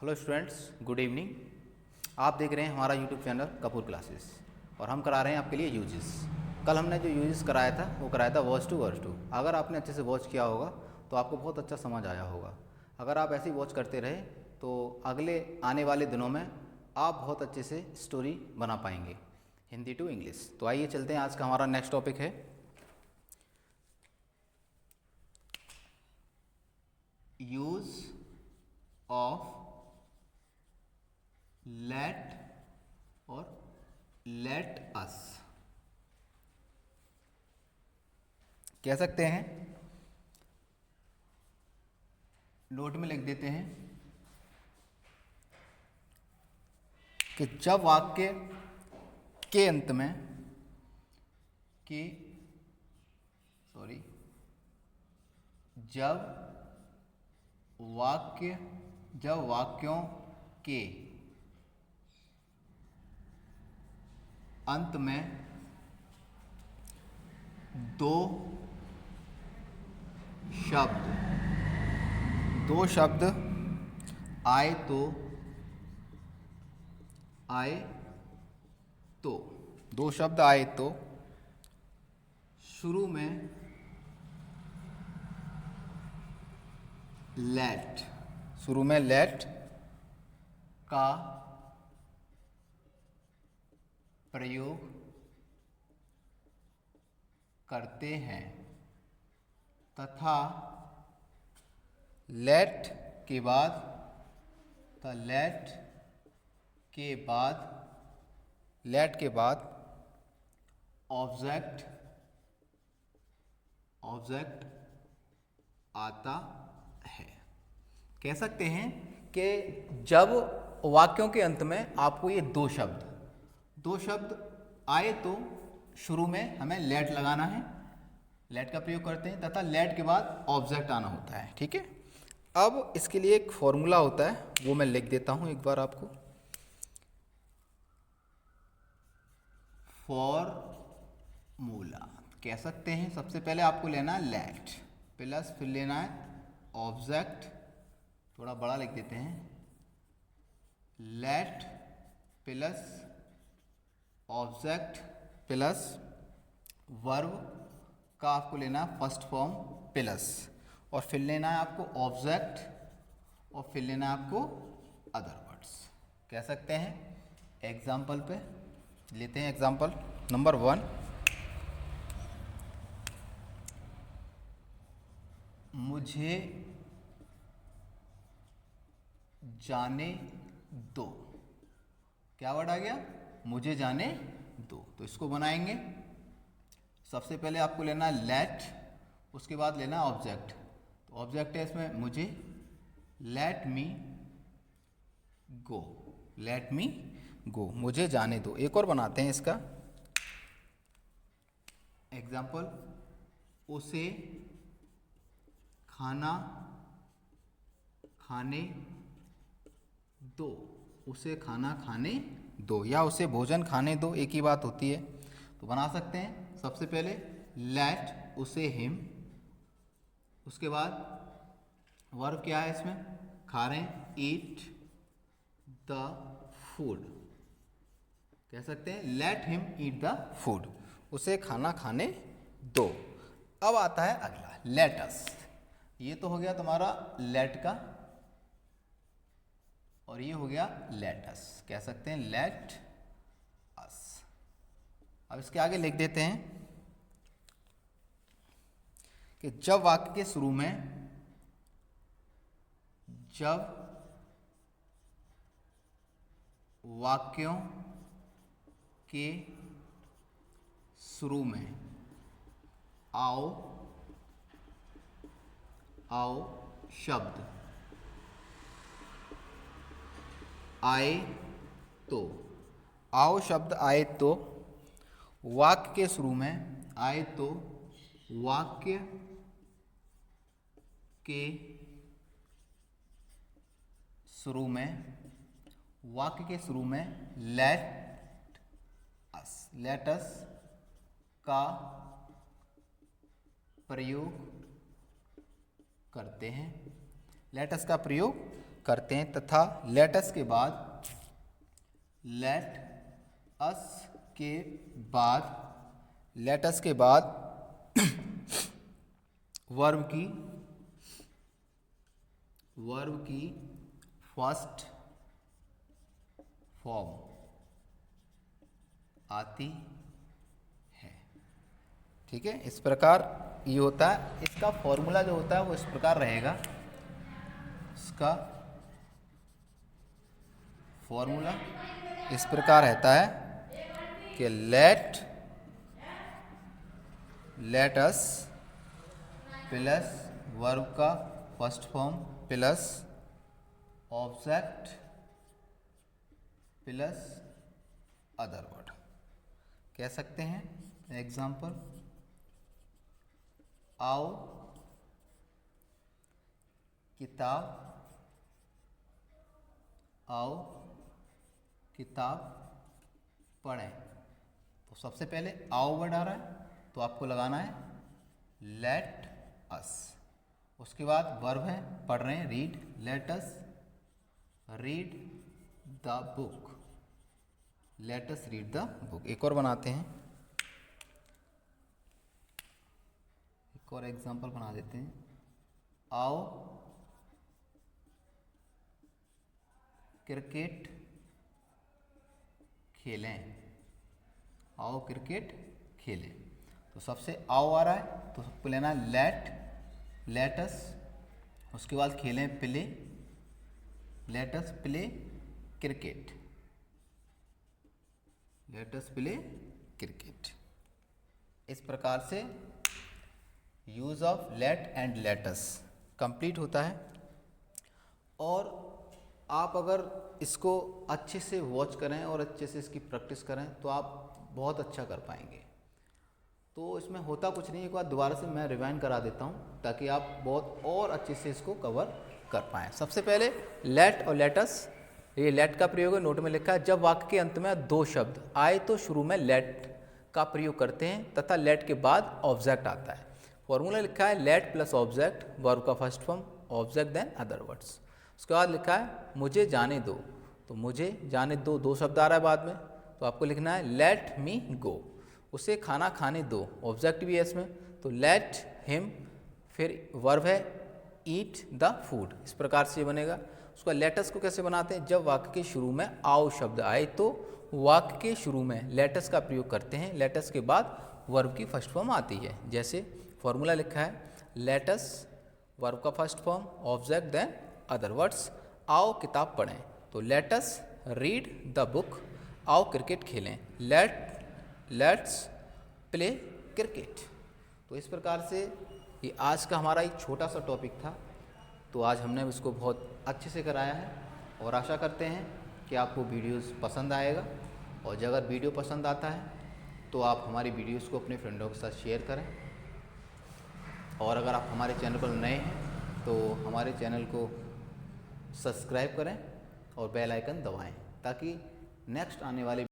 Hello students, good evening. आप देख रहे हैं हमारा यूट्यूब चैनल कपूर क्लासेस और हम करा रहे हैं आपके लिए यूजेस। कल हमने जो यूजेस कराया था वो कराया था वर्स टू। अगर आपने अच्छे से वॉच किया होगा तो आपको बहुत अच्छा समझ आया होगा। अगर आप ऐसे ही वॉच करते रहे तो अगले आने वाले दिनों में आप बहुत अच्छे से स्टोरी बना पाएंगे हिंदी टू इंग्लिश। तो आइए चलते हैं, आज का हमारा नेक्स्ट टॉपिक है यूज ऑफ लेट और लेट अस। कह सकते हैं, नोट में लिख देते हैं कि जब वाक्य के अंत में जब वाक्यों के अंत में दो शब्द आए तो शुरू में लेट का प्रयोग करते हैं तथा लेट के बाद ऑब्जेक्ट आता है। कह सकते हैं कि जब वाक्यों के अंत में आपको ये दो शब्द आए तो शुरू में हमें लेट लगाना है, लेट का प्रयोग करते हैं तथा लेट के बाद ऑब्जेक्ट आना होता है। ठीक है, अब इसके लिए एक फॉर्मूला होता है, वो मैं लिख देता हूं एक बार आपको। फॉर्मूला कह सकते हैं, सबसे पहले आपको लेना है लेट प्लस फिर लेना है ऑब्जेक्ट, थोड़ा बड़ा लिख देते हैं, late plus object plus verb का आपको लेना है फर्स्ट फॉर्म प्लस, और फिर लेना है आपको ऑब्जेक्ट और फिर लेना है आपको अदर वर्ड्स। कह सकते हैं एग्जाम्पल पे लेते हैं। एग्जाम्पल नंबर 1, मुझे जाने दो। क्या वर्ड आ गया? मुझे जाने दो। तो इसको बनाएंगे, सबसे पहले आपको लेना है लेट, उसके बाद लेना है ऑब्जेक्ट। तो ऑब्जेक्ट है इसमें मुझे, लेट मी गो, मुझे जाने दो। एक और बनाते हैं इसका एग्जाम्पल, उसे खाना खाने दो या उसे भोजन खाने दो, एक ही बात होती है। तो बना सकते हैं सबसे पहले लेट उसे हिम, उसके बाद वर्ब क्या है इसमें, खा रहे हैं, ईट द फूड। कह सकते हैं let him eat the food, उसे खाना खाने दो। अब आता है अगला लेट अस। ये तो हो गया तुम्हारा लेट का और ये हो गया लेट अस। कह सकते हैं लेट अस। अब इसके आगे लिख देते हैं कि जब वाक्य के शुरू में आओ शब्द आए तो वाक्य के शुरू में आए तो वाक्य के शुरू में लेट अस का प्रयोग करते हैं। लेट अस का प्रयोग करते हैं तथा लेटस के बाद लेटस के बाद वर्ब की फर्स्ट फॉर्म आती है। ठीक है, इस प्रकार ये होता है। इसका फॉर्मूला जो होता है वो इस प्रकार रहेगा। इसका फॉर्मूला इस प्रकार रहता है कि लेट अस प्लस वर्ब का first form plus object plus other word कह सकते हैं। एग्जाम्पल, आओ किताब पढ़ें। तो सबसे पहले आओ वर्ड आ रहा है तो आपको लगाना है लेट अस। उसके बाद वर्ब है, पढ़ रहे हैं, read, let us read the book. Let us read the book. एक और बनाते हैं, एक और एग्जांपल बना देते हैं। आओ क्रिकेट खेलें। आओ क्रिकेट खेलें। तो सबसे आओ आ रहा है तो सबको लेना लेट अस। उसके बाद खेलें, play, let us play cricket. Let us play cricket. इस प्रकार से use of let and let us complete होता है। और आप अगर इसको अच्छे से वॉच करें और अच्छे से इसकी प्रैक्टिस करें तो आप बहुत अच्छा कर पाएंगे। तो इसमें होता कुछ नहीं, एक बार दोबारा से मैं रिवाइंड करा देता हूँ ताकि आप बहुत और अच्छे से इसको कवर कर पाएँ। सबसे पहले लेट और लेटस, ये लेट का प्रयोग है, नोट में लिखा है। जब वाक्य के अंत में दो शब्द आए तो शुरू में लेट का प्रयोग करते हैं तथा लेट के बाद ऑब्जेक्ट आता है। फॉर्मूला लिखा है लेट प्लस ऑब्जेक्ट, वर्ब का first form, object then other words. उसके बाद लिखा है मुझे जाने दो, तो मुझे जाने दो, दो शब्द आ रहा है बाद में, तो आपको लिखना है लेट मी गो। उसे खाना खाने दो, ऑब्जेक्ट भी है इसमें, तो लेट हिम, फिर वर्ब है ईट द फूड। इस प्रकार से बनेगा। उसका लेटस को कैसे बनाते हैं, जब वाक्य के शुरू में आओ शब्द आए तो वाक्य के शुरू में लेटस का प्रयोग करते हैं। लेटस के बाद वर्ब की फर्स्ट फॉर्म आती है। जैसे फॉर्मूला लिखा है लेटस, वर्ब का first form, object then other words. आओ किताब पढ़ें, तो लेटस रीड द बुक। आओ क्रिकेट खेलें, लेट्स प्ले क्रिकेट। तो इस प्रकार से ये आज का हमारा एक छोटा सा टॉपिक था। तो आज हमने इसको बहुत अच्छे से कराया है और आशा करते हैं कि आपको वीडियोस पसंद आएगा। और अगर वीडियो पसंद आता है तो आप हमारी वीडियोस को अपने फ्रेंडों के साथ शेयर करें। और अगर आप हमारे चैनल पर नए हैं तो हमारे चैनल को सब्सक्राइब करें और बेल आइकन दबाएं ताकि नेक्स्ट आने वाले